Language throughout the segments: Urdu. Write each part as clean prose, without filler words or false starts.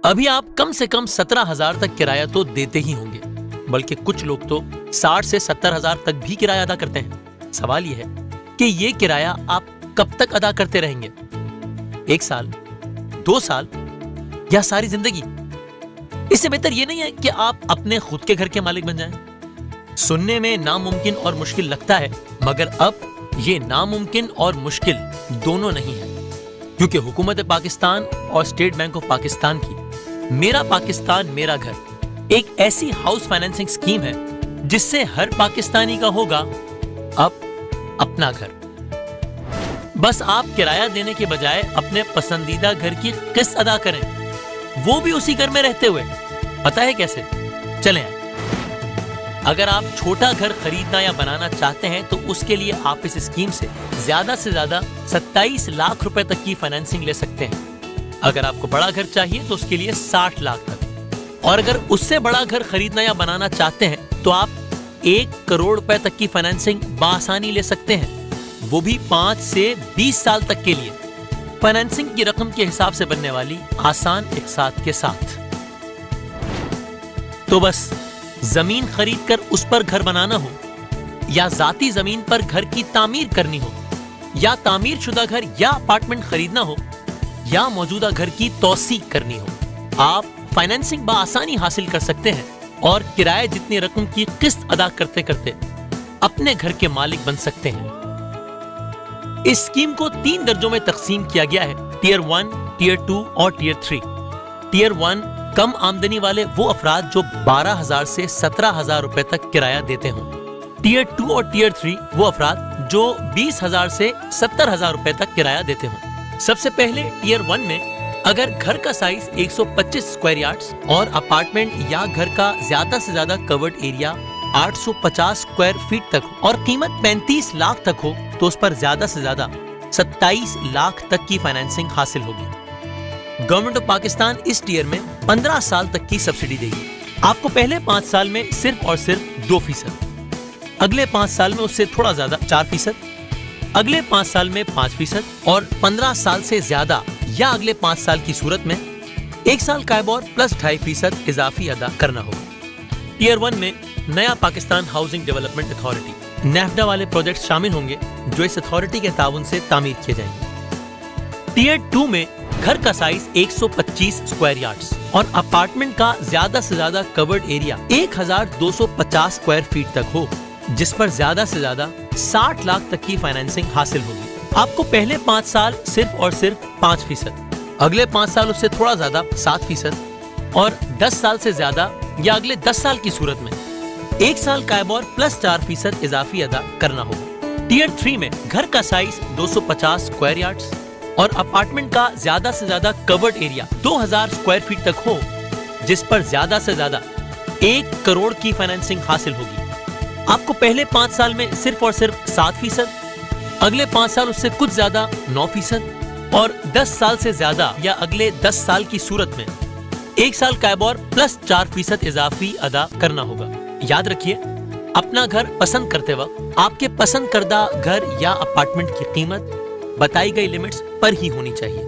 ابھی آپ کم سے کم 17,000 تک کرایہ تو دیتے ہی ہوں گے، بلکہ کچھ لوگ تو 60 سے 70,000 تک بھی کرایہ ادا کرتے ہیں۔ سوال یہ ہے کہ یہ کرایہ آپ کب تک ادا کرتے رہیں گے؟ 1 سال، 2 سال یا ساری زندگی؟ اس سے بہتر یہ نہیں ہے کہ آپ اپنے خود کے گھر کے مالک بن جائیں۔ سننے میں ناممکن اور مشکل لگتا ہے، مگر اب یہ ناممکن اور مشکل دونوں نہیں ہے، کیونکہ حکومت پاکستان اور اسٹیٹ بینک آف پاکستان کی میرا پاکستان میرا گھر ایک ایسی ہاؤس فائنینسنگ اسکیم ہے جس سے ہر پاکستانی کا ہوگا اب اپنا گھر۔ بس آپ کرایہ دینے کے بجائے اپنے پسندیدہ گھر کی قسط ادا کریں، وہ بھی اسی گھر میں رہتے ہوئے۔ پتہ ہے کیسے؟ چلیں آئیں۔ اگر آپ چھوٹا گھر خریدنا یا بنانا چاہتے ہیں تو اس کے لیے آپ اس اسکیم سے زیادہ 27 لاکھ روپے تک کی فائنینسنگ لے سکتے ہیں۔ اگر آپ کو بڑا گھر چاہیے تو اس کے لیے 60 لاکھ تک، اور اگر اس سے بڑا گھر خریدنا یا بنانا چاہتے ہیں تو آپ 1 کروڑ روپے تک کی فائنینسنگ بآسانی لے سکتے ہیں، وہ بھی 5 سے 20 سال تک کے لیے، فائنینسنگ کی رقم کے حساب سے بننے والی آسان اقساط کے ساتھ۔ تو بس زمین خرید کر اس پر گھر بنانا ہو، یا ذاتی زمین پر گھر کی تعمیر کرنی ہو، یا تعمیر شدہ گھر یا اپارٹمنٹ خریدنا ہو، یا موجودہ گھر کی توسیع کرنی ہو، آپ فائنینسنگ بآسانی حاصل کر سکتے ہیں اور کرایہ جتنی رقم کی قسط ادا کرتے کرتے اپنے گھر کے مالک بن سکتے ہیں۔ اس اسکیم کو 3 درجوں میں تقسیم کیا گیا ہے: ٹیئر 1، ٹیئر 2 اور ٹیئر 3۔ ٹیئر 1 کم آمدنی والے وہ افراد جو 12,000 سے 17,000 روپے تک کرایہ دیتے ہوں۔ ٹیئر 2 اور ٹیئر 3 وہ افراد جو 20,000 سے 70,000 روپے تک کرایہ دیتے ہوں۔ سب سے پہلے ٹیئر 1 میں اگر گھر کا سائز 125 اسکوائر یارڈز اور اپارٹمنٹ یا گھر کا زیادہ سے زیادہ کورڈ ایریا 850 اسکوائر فیٹ تک ہو اور قیمت 35 لاکھ تک ہو تو اس پر زیادہ سے زیادہ 27 لاکھ تک کی فائنینسنگ حاصل ہوگی۔ گورنمنٹ آف پاکستان اس ٹیئر میں 15 سال تک کی سبسڈی دے گی۔ آپ کو پہلے 5 سال میں صرف اور صرف 2%، اگلے 5 سال میں اس سے تھوڑا زیادہ 4%، اگلے 5 سال میں 5%، اور 15 سال سے زیادہ یا اگلے 5 سال کی صورت میں 1 سال کا ایبور پلس 2.5% اضافی ادا کرنا ہوگا۔ ٹیئر 1 میں نیا پاکستان ہاؤسنگ ڈیولپمنٹ اتھارٹی نیفڈا والے پروجیکٹ شامل ہوں گے جو اس اتھارٹی کے تعاون سے تعمیر کیے جائیں گے۔ ٹیئر 2 میں گھر کا سائز 125 اسکوائر یارڈز اور اپارٹمنٹ کا زیادہ سے زیادہ کورڈ ایریا 1,250 اسکوائر فیٹ تک ہو، جس پر زیادہ سے زیادہ 60 لاکھ تک کی فائنینسنگ حاصل ہوگی۔ آپ کو پہلے 5 سال صرف اور صرف 5%، اگلے 5 سال اس سے تھوڑا زیادہ 7%، اور 10 سال سے زیادہ یا اگلے 10 سال کی صورت میں 1 سال کا ایبور پلس 4% اضافی ادا کرنا ہوگا۔ ٹیئر 3 میں گھر کا سائز 250 اسکوائر یارڈز اور اپارٹمنٹ کا زیادہ سے زیادہ کورڈ ایریا 2000 اسکوائر فیٹ تک ہو، جس پر زیادہ سے زیادہ 1 کروڑ کی فائنینسنگ حاصل ہوگی۔ آپ کو پہلے 5 سال میں صرف اور صرف 7%، اگلے 5 سال اس سے کچھ زیادہ 9%، اور 10 سال سے زیادہ یا اگلے 10 سال کی صورت میں 1 سال کا ایبور پلس 4% اضافی ادا کرنا ہوگا۔ یاد رکھیے، اپنا گھر پسند کرتے وقت آپ کے پسند کردہ گھر یا اپارٹمنٹ کی قیمت بتائی گئی لمٹس پر ہی ہونی چاہیے۔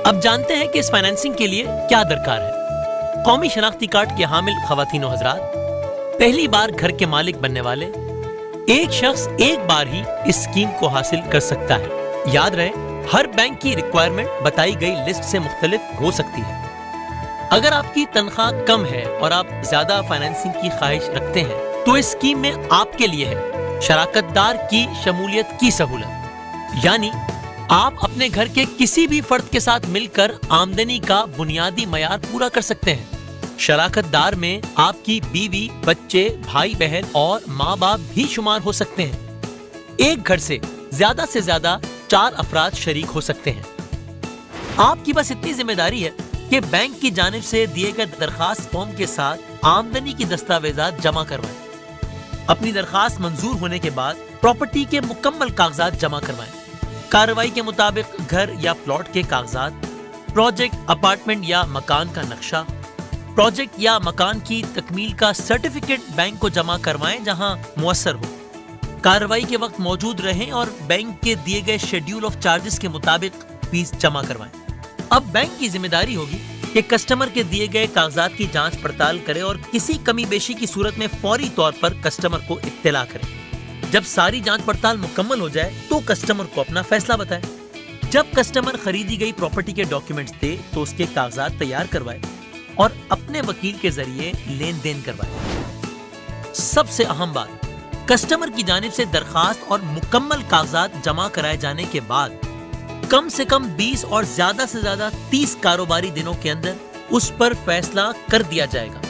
اب جانتے ہیں کہ اس فائنینسنگ کے لیے کیا درکار ہے۔ قومی شناختی کارڈ کے حامل خواتین و حضرات، پہلی بار گھر کے مالک بننے والے ایک شخص ایک بار ہی اس اسکیم کو حاصل کر سکتا ہے۔ یاد رہے، ہر بینک کی ریکوائرمنٹ بتائی گئی لسٹ سے مختلف ہو سکتی ہے۔ اگر آپ کی تنخواہ کم ہے اور آپ زیادہ فائنینسنگ کی خواہش رکھتے ہیں تو اس اسکیم میں آپ کے لیے ہے شراکت دار کی شمولیت کی سہولت، یعنی آپ اپنے گھر کے کسی بھی فرد کے ساتھ مل کر آمدنی کا بنیادی معیار پورا کر سکتے ہیں۔ شراکت دار میں آپ کی بیوی، بچے، بھائی بہن اور ماں باپ بھی شمار ہو سکتے ہیں۔ ایک گھر سے زیادہ 4 افراد شریک ہو سکتے ہیں۔ آپ کی بس اتنی ذمہ داری ہے کہ بینک کی جانب سے دیے گئے درخواست فارم کے ساتھ آمدنی کی دستاویزات جمع کروائیں۔ اپنی درخواست منظور ہونے کے بعد پراپرٹی کے مکمل کاغذات جمع کروائیں۔ کارروائی کے مطابق گھر یا پلاٹ کے کاغذات، پروجیکٹ، اپارٹمنٹ یا مکان کا نقشہ، پروجیکٹ یا مکان کی تکمیل کا سرٹیفکیٹ بینک کو جمع کروائیں جہاں مؤثر ہو۔ کارروائی کے وقت موجود رہیں اور بینک کے دیے گئے شیڈول آف چارجز کے مطابق فیس جمع کروائیں۔ اب بینک کی ذمہ داری ہوگی کہ کسٹمر کے دیے گئے کاغذات کی جانچ پڑتال کرے اور کسی کمی بیشی کی صورت میں فوری طور پر کسٹمر کو اطلاع کرے۔ جب ساری جانچ پڑتال مکمل ہو جائے تو کسٹمر کو اپنا فیصلہ بتائے۔ جب کسٹمر خریدی گئی پراپرٹی کے ڈاکیومنٹس دے تو اس کے کاغذات تیار کروائے اور اپنے وکیل کے ذریعے لین دین کروائے۔ سب سے اہم بات، کسٹمر کی جانب سے درخواست اور مکمل کاغذات جمع کرائے جانے کے بعد کم سے کم 20 اور زیادہ سے زیادہ 30 کاروباری دنوں کے اندر اس پر فیصلہ کر دیا جائے گا۔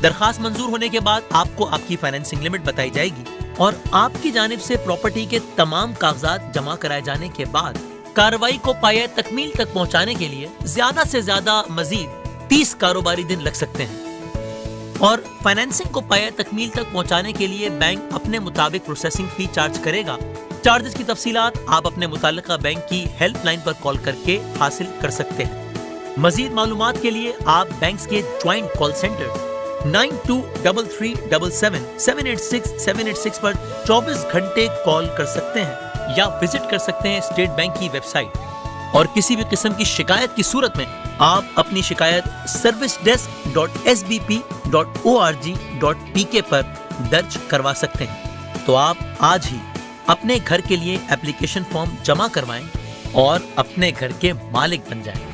درخواست منظور ہونے کے بعد آپ کو آپ کی فائنینسنگ لمٹ بتائی جائے گی اور آپ کی جانب سے پراپرٹی کے تمام کاغذات جمع کرائے جانے کے بعد کارروائی کو پایہ تکمیل تک پہنچانے کے لیے زیادہ سے زیادہ مزید 30 کاروباری دن لگ سکتے ہیں، اور فائنینسنگ کو پایہ تکمیل تک پہنچانے کے لیے بینک اپنے مطابق پروسیسنگ فی چارج کرے گا۔ چارجز کی تفصیلات آپ اپنے متعلقہ بینک کی ہیلپ لائن پر کال کر کے حاصل کر سکتے ہیں۔ مزید معلومات کے لیے آپ بینکس کے جوائنٹ کال سینٹر 923377786786 پر 24 گھنٹے کال کر سکتے ہیں یا وزٹ کر سکتے ہیں اسٹیٹ بینک کی ویب سائٹ، اور کسی بھی قسم کی شکایت کی صورت میں آپ اپنی شکایت servicedesk.sbp.org.pk پر درج کروا سکتے ہیں۔ تو آپ آج ہی اپنے گھر کے لیے اپلیکیشن فارم جمع کروائیں اور اپنے گھر کے مالک بن جائیں۔